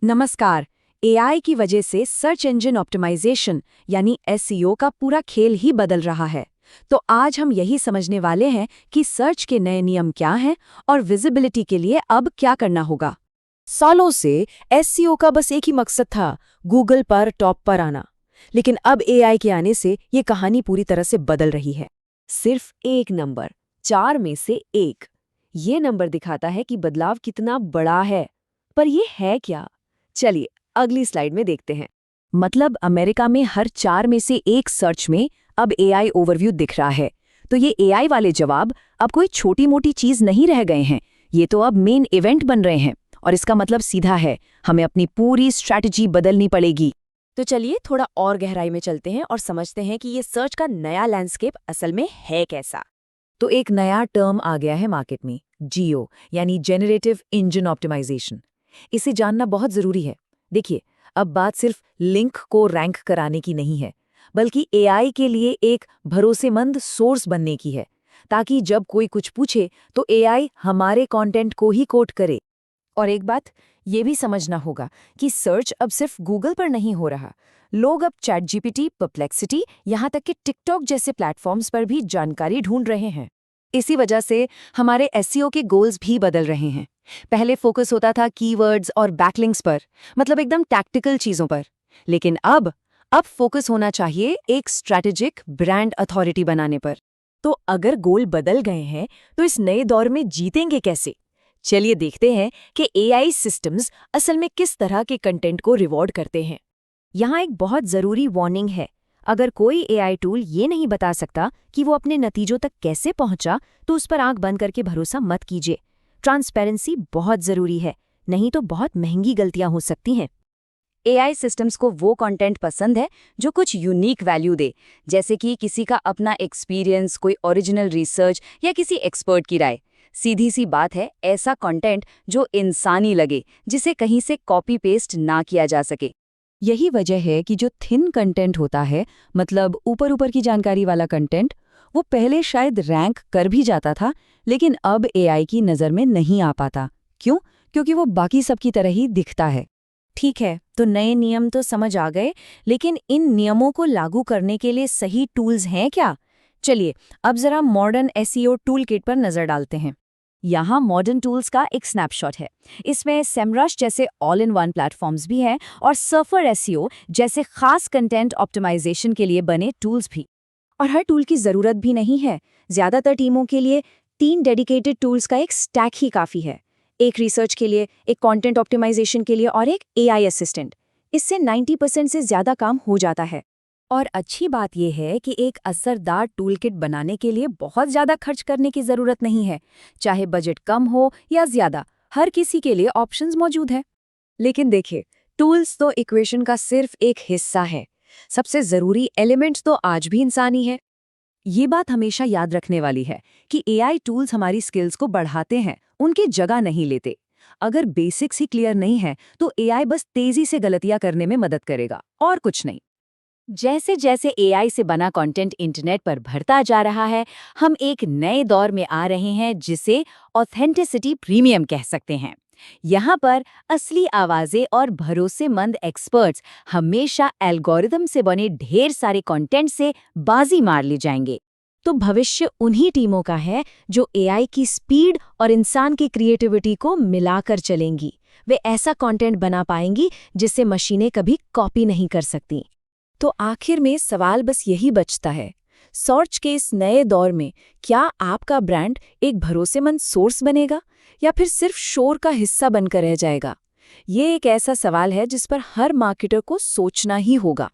नमस्कार। एआई की वजह से सर्च इंजन ऑप्टिमाइजेशन यानी एसईओ का पूरा खेल ही बदल रहा है। तो आज हम यही समझने वाले हैं कि सर्च के नए नियम क्या हैं और विजिबिलिटी के लिए अब क्या करना होगा। सालों से एसईओ का बस एक ही मकसद था, गूगल पर टॉप पर आना। लेकिन अब एआई के आने से ये कहानी पूरी तरह से बदल रही है। सिर्फ एक नंबर, 4 में से 1, ये नंबर दिखाता है कि बदलाव कितना बड़ा है। पर ये है क्या? चलिए अगली स्लाइड में देखते हैं। मतलब अमेरिका में हर 4 में से 1 सर्च में अब एआई ओवरव्यू दिख रहा है। तो ये एआई वाले जवाब अब कोई छोटी मोटी चीज नहीं रह गए हैं, ये तो अब मेन इवेंट बन रहे हैं। और इसका मतलब सीधा है, हमें अपनी पूरी स्ट्रैटेजी बदलनी पड़ेगी। तो चलिए थोड़ा और गहराई में चलते हैं और समझते हैं कि ये सर्च का नया लैंडस्केप असल में है कैसा। तो एक नया टर्म आ गया है मार्केट में, जीओ यानी जेनरेटिव इंजन ऑप्टिमाइजेशन। इसे जानना बहुत जरूरी है। देखिए, अब बात सिर्फ लिंक को रैंक कराने की नहीं है, बल्कि एआई के लिए एक भरोसेमंद सोर्स बनने की है, ताकि जब कोई कुछ पूछे तो एआई हमारे कंटेंट को ही कोट करे। और एक बात ये भी समझना होगा कि सर्च अब सिर्फ गूगल पर नहीं हो रहा। लोग अब चैटजीपीटी, परप्लेक्सिटी, यहाँ तक कि टिकटॉक जैसे प्लेटफॉर्म्स पर भी जानकारी ढूंढ रहे हैं। इसी वजह से हमारे एसईओ के गोल्स भी बदल रहे हैं। पहले फोकस होता था कीवर्ड्स और बैकलिंक्स पर, मतलब एकदम टैक्टिकल चीजों पर। लेकिन अब फोकस होना चाहिए एक स्ट्रैटेजिक ब्रांड अथॉरिटी बनाने पर। तो अगर गोल बदल गए हैं तो इस नए दौर में जीतेंगे कैसे? चलिए देखते हैं कि एआई सिस्टम्स असल में किस तरह के कंटेंट को रिवॉर्ड करते हैं। यहाँ एक बहुत जरूरी वार्निंग है। अगर कोई एआई टूल ये नहीं बता सकता कि वो अपने नतीजों तक कैसे पहुंचा, तो उस पर आंख बंद करके भरोसा मत कीजिए। ट्रांसपेरेंसी बहुत जरूरी है, नहीं तो बहुत महंगी गलतियां हो सकती हैं। एआई सिस्टम्स को वो कंटेंट पसंद है जो कुछ यूनिक वैल्यू दे, जैसे कि किसी का अपना एक्सपीरियंस, कोई ओरिजिनल रिसर्च या किसी एक्सपर्ट की राय। सीधी सी बात है, ऐसा कंटेंट जो इंसानी लगे, जिसे कहीं से कॉपी पेस्ट ना किया जा सके। यही वजह है कि जो थिन कंटेंट होता है, मतलब ऊपर ऊपर की जानकारी वाला कंटेंट, वो पहले शायद रैंक कर भी जाता था, लेकिन अब एआई की नज़र में नहीं आ पाता। क्यों? क्योंकि वो बाकी सब की तरह ही दिखता है। ठीक है, तो नए नियम तो समझ आ गए, लेकिन इन नियमों को लागू करने के लिए सही टूल्स हैं क्या? चलिए अब जरा मॉडर्न एसईओ टूल किट पर नज़र डालते हैं। यहाँ मॉडर्न टूल्स का एक स्नैपशॉट है। इसमें सेमरश जैसे ऑल इन वन प्लेटफॉर्म्स भी हैं और सर्फर एसईओ जैसे खास कंटेंट ऑप्टिमाइजेशन के लिए बने टूल्स भी। और हर टूल की ज़रूरत भी नहीं है। ज़्यादातर टीमों के लिए 3 डेडिकेटेड टूल्स का एक स्टैक ही काफ़ी है। एक रिसर्च के लिए, एक कंटेंट ऑप्टिमाइजेशन के लिए और एक एआई असिस्टेंट। इससे 90% से ज़्यादा काम हो जाता है। और अच्छी बात यह है कि एक असरदार टूलकिट बनाने के लिए बहुत ज़्यादा खर्च करने की ज़रूरत नहीं है। चाहे बजट कम हो या ज़्यादा, हर किसी के लिए ऑप्शंस मौजूद हैं। लेकिन देखिए, टूल्स तो इक्वेशन का सिर्फ एक हिस्सा है। सबसे ज़रूरी एलिमेंट्स तो आज भी इंसानी है। ये बात हमेशा याद रखने वाली है कि एआई टूल्स हमारी स्किल्स को बढ़ाते हैं, उनकी जगह नहीं लेते। अगर बेसिक्स ही क्लियर नहीं है तो एआई बस तेज़ी से गलतियां करने में मदद करेगा, और कुछ नहीं। जैसे जैसे एआई से बना कंटेंट इंटरनेट पर भरता जा रहा है, हम एक नए दौर में आ रहे हैं जिसे ऑथेंटिसिटी प्रीमियम कह सकते हैं। यहाँ पर असली आवाजें और भरोसेमंद एक्सपर्ट्स हमेशा एल्गोरिदम से बने ढेर सारे कंटेंट से बाजी मार ले जाएंगे। तो भविष्य उन्हीं टीमों का है जो एआई की स्पीड और इंसान की क्रिएटिविटी को मिलाकर चलेंगी। वे ऐसा कंटेंट बना पाएंगी जिसे मशीनें कभी कॉपी नहीं कर सकती। तो आखिर में सवाल बस यही बचता है, सर्च के इस नए दौर में क्या आपका ब्रांड एक भरोसेमंद सोर्स बनेगा या फिर सिर्फ शोर का हिस्सा बनकर रह जाएगा? ये एक ऐसा सवाल है जिस पर हर मार्केटर को सोचना ही होगा।